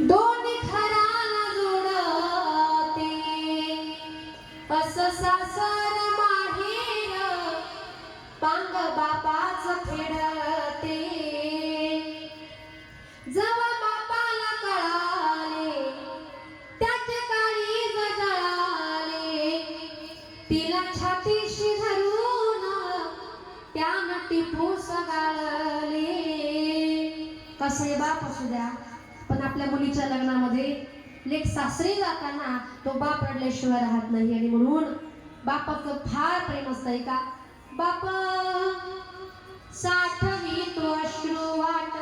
दोन्ही घराला जोडते असं सासर माहेर पांग बापाच फेडते जेव्हा बापाला कळाले त्याचे काळीज जळाले तिला छातीशी धरून त्यानं टिपूस गाळले. कसे बाप असू द्या पण आपल्या मुलीच्या लग्नामध्ये लेक सासरी जाताना तो बाप रडल्याशिवाय राहत नाही आणि म्हणून बापाचं फार प्रेम असतंय का. बाप साठवी तो अश्रू वाट